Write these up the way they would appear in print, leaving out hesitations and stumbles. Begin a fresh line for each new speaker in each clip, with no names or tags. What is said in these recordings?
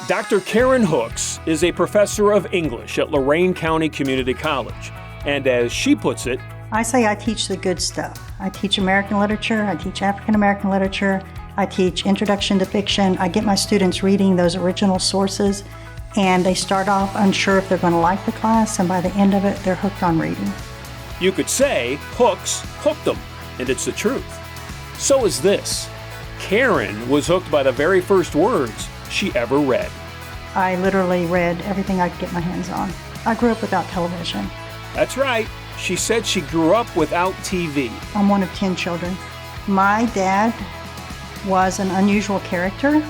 Dr. Karin Hooks is a professor of English at Lorain County Community College. And as she puts it,
I say I teach the good stuff. I teach American literature, I teach African American literature, I teach introduction to fiction. I get my students reading those original sources, and they start off unsure if they're going to like the class, and by the end of it, they're hooked on reading.
you could say Hooks hooked them, and it's the truth. So is this. Karin was hooked by the very first words she ever read.
I literally read everything I could get my hands on. I grew up without television.
That's right. She said she grew up without TV.
I'm one of 10 children. My dad was an unusual character,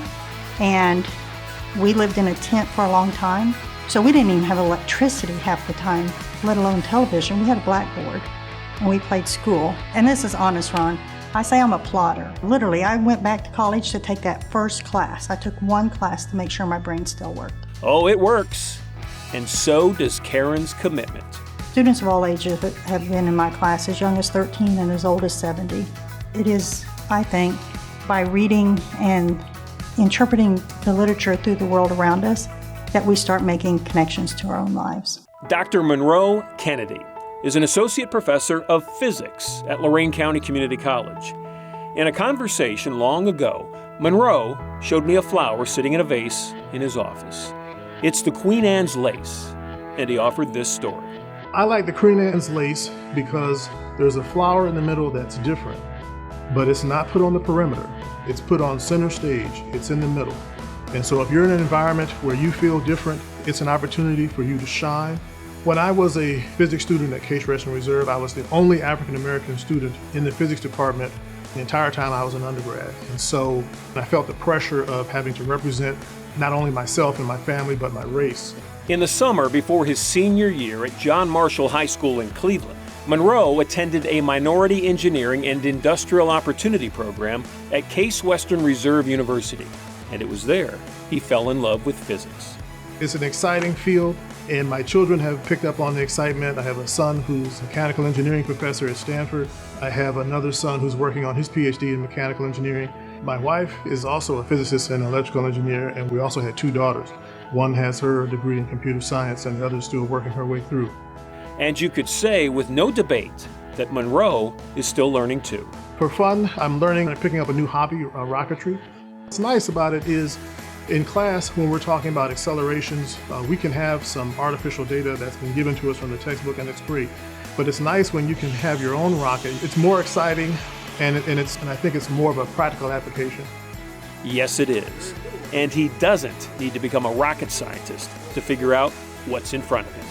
and we lived in a tent for a long time, so we didn't even have electricity half the time, let alone television. We had a blackboard, and we played school. And this is honest, Ron. I say I'm a plodder. Literally, I went back to college to take that first class. I took one class to make sure my brain still worked.
Oh, it works. And so does Karin's commitment.
Students of all ages have been in my class, as young as 13 and as old as 70. It is, I think, by reading and interpreting the literature through the world around us that we start making connections to our own lives.
Dr. Monroe Kennedy is an associate professor of physics at Lorain County Community College. In a conversation long ago, Monroe showed me a flower sitting in a vase in his office. It's the Queen Anne's lace, and he offered this story.
I like the Queen Anne's lace because there's a flower in the middle that's different, but it's not put on the perimeter. It's put on center stage. It's in the middle. And so if you're in an environment where you feel different, it's an opportunity for you to shine. When I was a physics student at Case Western Reserve, I was the only African American student in the physics department the entire time I was an undergrad. And so I felt the pressure of having to represent not only myself and my family, but my race.
In the summer before his senior year at John Marshall High School in Cleveland, Monroe attended a Minority Engineering and Industrial Opportunity program at Case Western Reserve University. And it was there he fell in love with physics.
It's an exciting field, and my children have picked up on the excitement. I have a son who's a mechanical engineering professor at Stanford. I have another son who's working on his PhD in mechanical engineering. My wife is also a physicist and electrical engineer, and we also had two daughters. One has her degree in computer science, and the other is still working her way through.
And you could say with no debate that Monroe is still learning too.
For fun, I'm learning and picking up a new hobby, rocketry. What's nice about it is in class, when we're talking about accelerations, we can have some artificial data that's been given to us from the textbook, and it's great. But it's nice when you can have your own rocket. It's more exciting, and I think it's more of a practical application.
Yes, it is. And he doesn't need to become a rocket scientist to figure out what's in front of him.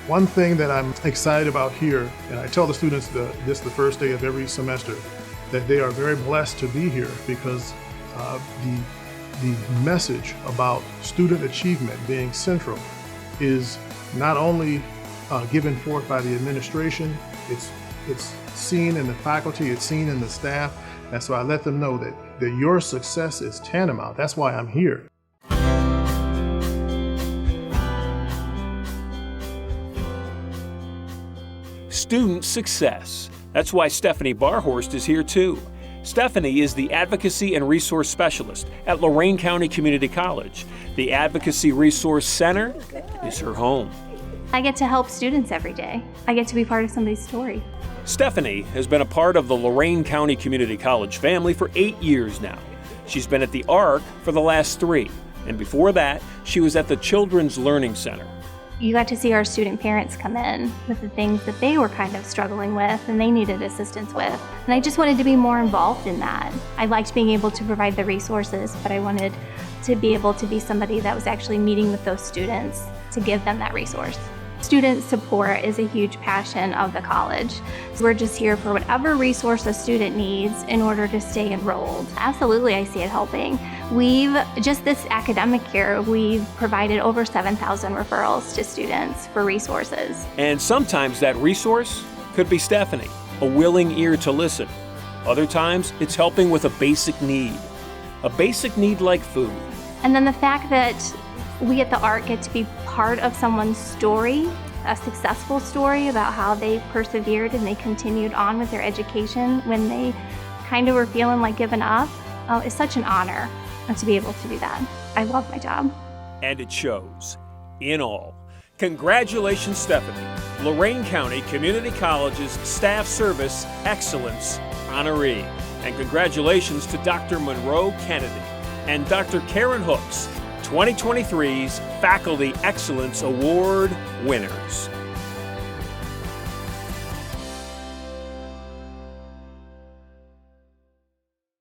One thing that I'm excited about here, and I tell the students this the first day of every semester, that they are very blessed to be here because the message about student achievement being central is not only given forth by the administration, it's seen in the faculty, it's seen in the staff, and so I let them know that your success is tantamount. That's why I'm here.
Student success. That's why Stephany Barhorst is here too. Stephany is the Advocacy and Resource Specialist at Lorain County Community College. The Advocacy Resource Center is her home.
I get to help students every day. I get to be part of somebody's story.
Stephany has been a part of the Lorain County Community College family for 8 years now. She's been at the ARC for the last 3, and before that, she was at the Children's Learning Center.
You got to see our student parents come in with the things that they were kind of struggling with and they needed assistance with. And I just wanted to be more involved in that. I liked being able to provide the resources, but I wanted to be able to be somebody that was actually meeting with those students to give them that resource. Student support is a huge passion of the college. We're just here for whatever resource a student needs in order to stay enrolled. Absolutely, I see it helping. Just this academic year, we've provided over 7,000 referrals to students for resources.
And sometimes that resource could be Stephany, a willing ear to listen. Other times, it's helping with a basic need like food.
And then the fact that we at the ARC get to be part of someone's story, a successful story about how they persevered and they continued on with their education when they kind of were feeling like giving up, is such an honor to be able to do that. I love my job.
And it shows. In all. Congratulations, Stephany, Lorain County Community College's Staff Service Excellence Honoree. And congratulations to Dr. Monroe Kennedy and Dr. Karin Hooks, 2023's Faculty Excellence Award winners.